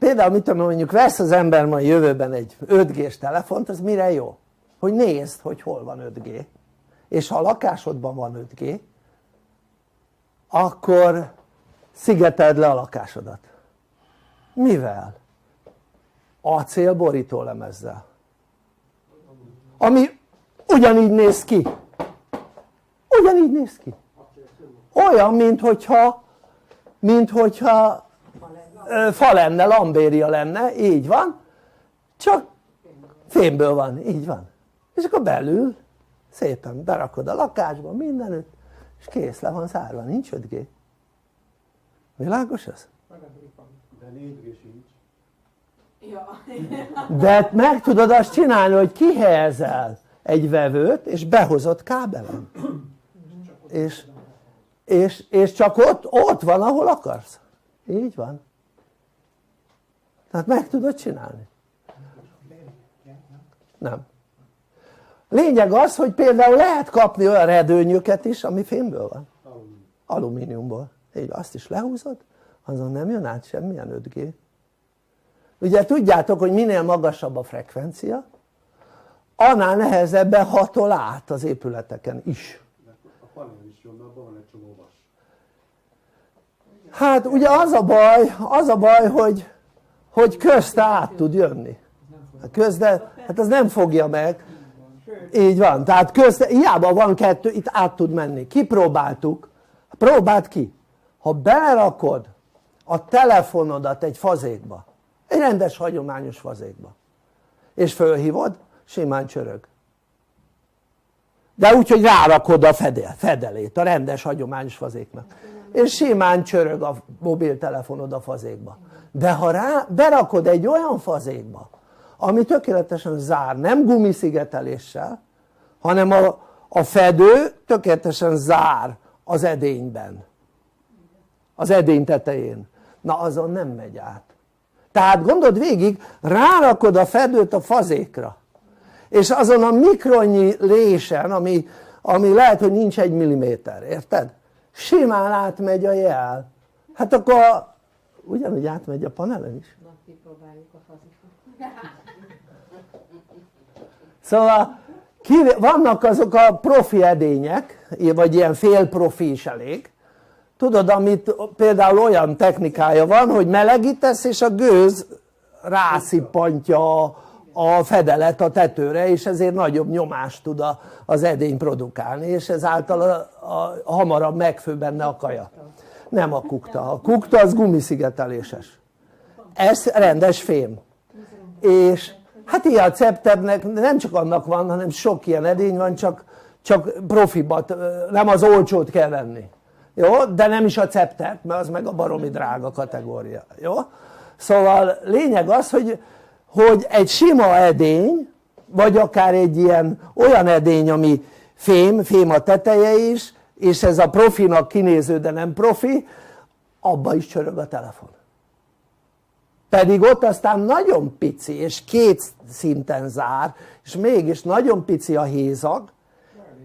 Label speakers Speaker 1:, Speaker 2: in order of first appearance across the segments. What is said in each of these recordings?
Speaker 1: például mit tudom, mondjuk vesz az ember majd jövőben egy 5G-s telefont, az mire jó? Hogy nézd, hogy hol van 5G, és ha a lakásodban van 5G, akkor szigeteld le a lakásodat. Mivel? Acélborító lemezzel, ami ugyanígy néz ki, olyan, minthogyha fa lenne, lambéria lenne, így van, csak fémből van, így van, és akkor belül szépen berakod a lakásba mindenütt, és kész, le van zárva, nincs 5G. Világos ez?
Speaker 2: De 4G sincs.
Speaker 1: De meg tudod azt csinálni, hogy kihelyezel egy vevőt és behozod kábelen, és csak ott van, ahol akarsz, így van, tehát meg tudod csinálni. Nem. Lényeg az, hogy például lehet kapni olyan redőnyöket is, ami fémből van, alumíniumból, így azt is lehúzod, azon nem jön át semmilyen 5G. Ugye tudjátok, hogy minél magasabb a frekvencia, annál nehezebben hatol át az épületeken is.
Speaker 2: A panel is jön, mert abban van egy csomó vas.
Speaker 1: Hát ugye az a baj, hogy közte át tud jönni. Közde, hát az nem fogja meg. Így van, tehát közte, hiába van kettő, itt át tud menni. Kipróbáltuk, próbáld ki. Ha belerakod a telefonodat egy fazékba, egy rendes hagyományos fazékba, és fölhívod, simán csörög. De úgy, hogy rárakod a fedelét a rendes hagyományos fazéknak, és simán csörög a mobiltelefonod a fazékba. De ha berakod egy olyan fazékba, ami tökéletesen zár, nem gumiszigeteléssel, hanem a fedő tökéletesen zár az edényben, az edény tetején, na azon nem megy át. Tehát gondold végig, rárakod a fedőt a fazékra, és azon a mikronnyi résen, ami lehet, hogy nincs 1 milliméter, érted? Simán átmegy a jel. Hát akkor ugyanúgy átmegy a panelen is.
Speaker 3: Kipróbáljuk a fazékot.
Speaker 1: Szóval vannak azok a profi edények, vagy ilyen félprofi is elég, tudod, amit például olyan technikája van, hogy melegítesz és a gőz rászippantja a fedelet a tetőre, és ezért nagyobb nyomást tud az edény produkálni, és ezáltal hamarabb megfő benne a kaja. Nem a kukta az gumiszigeteléses, ez rendes fém, és hát ilyen ceptebnek nem csak annak van, hanem sok ilyen edény van, csak profibat, nem az olcsót kell venni, jó? De nem is a ceptert, mert az meg a baromi drága kategória, jó? Szóval lényeg az, hogy egy sima edény, vagy akár egy olyan edény, ami fém a teteje is, és ez a profinak kinéző, de nem profi, abba is csörög a telefon. Pedig ott aztán nagyon pici, és két szinten zár, és mégis nagyon pici a hézag,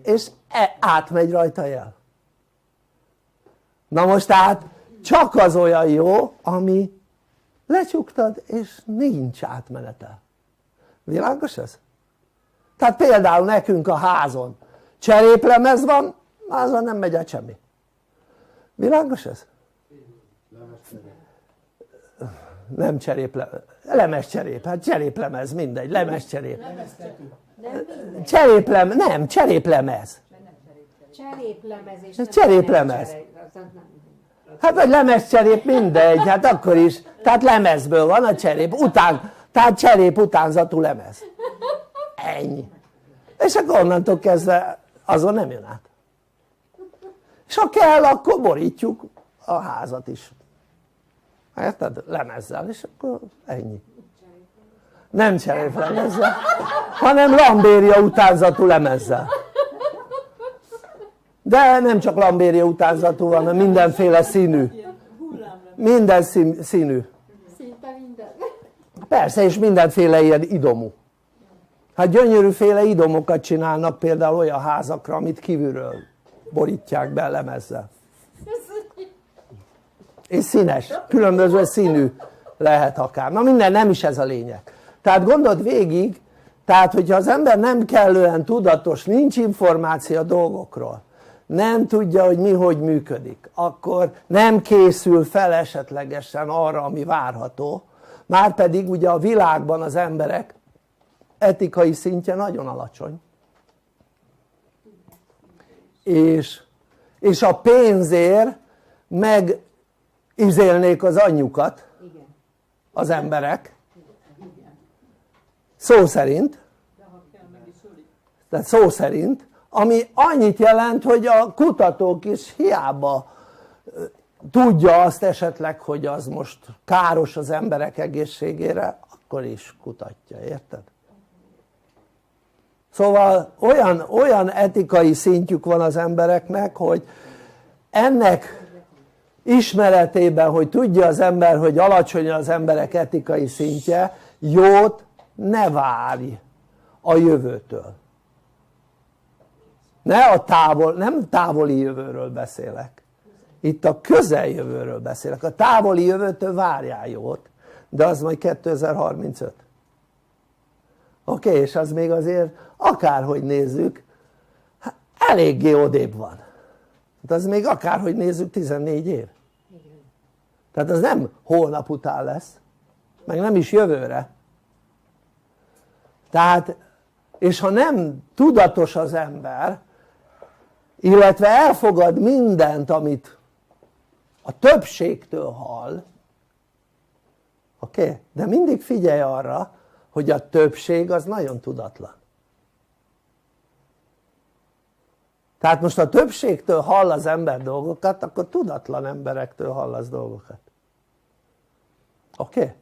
Speaker 1: és átmegy rajta jel. Na most tehát csak az olyan jó, ami lecsuktad, és nincs átmenete. Világos ez? Tehát például nekünk a házon cseréplemez van, azon nem megy át semmi. Világos ez? Nem lemezcserép, hát cseréplemez, mindegy, lemezcserép. Nem, cseréplemez. Cseréplemez. Hát vagy lemezcserép, mindegy, hát akkor is, tehát lemezből van a cserép, tehát cserép utánzatú lemez. Ennyi. És akkor onnantól kezdve azon nem jön át. És ha kell, akkor borítjuk a házat is. Érted? Lemezzel, és akkor ennyi. Nem cseréplemezzel, hanem lambéria utánzatú lemezzel. De nem csak lambéria utánzatú van, hanem mindenféle színű. Minden színű.
Speaker 3: Szinte minden.
Speaker 1: Persze, és mindenféle ilyen idomú. Hát gyönyörűféle idomokat csinálnak például olyan házakra, amit kívülről borítják be lemezzel. És színes, különböző színű lehet akár, na minden, nem is ez a lényeg. Tehát gondold végig, tehát hogyha az ember nem kellően tudatos, nincs információ a dolgokról, nem tudja, hogy mi hogy működik, akkor nem készül fel esetlegesen arra, ami várható, márpedig ugye a világban az emberek etikai szintje nagyon alacsony, és a pénzért megizélnék az anyjukat az emberek, szó szerint, tehát szó szerint, ami annyit jelent, hogy a kutatók is hiába tudja azt esetleg, hogy az most káros az emberek egészségére, akkor is kutatja, érted? Szóval olyan etikai szintjük van az embereknek, hogy ennek ismeretében, hogy tudja az ember, hogy alacsony az emberek etikai szintje, jót ne várj a jövőtől. Nem távoli jövőről beszélek, itt a közeljövőről beszélek. A távoli jövőtől várjál jót, de az majd 2035. Oké, és az még azért akárhogy nézzük, eléggé odébb van. De az még akárhogy nézzük 14 év. Tehát az nem holnap után lesz, meg nem is jövőre. Tehát, és ha nem tudatos az ember, illetve elfogad mindent, amit a többségtől hall, oké? De mindig figyelj arra, hogy a többség az nagyon tudatlan. Tehát most a többségtől hall az ember dolgokat, akkor tudatlan emberektől hallasz dolgokat. Oké?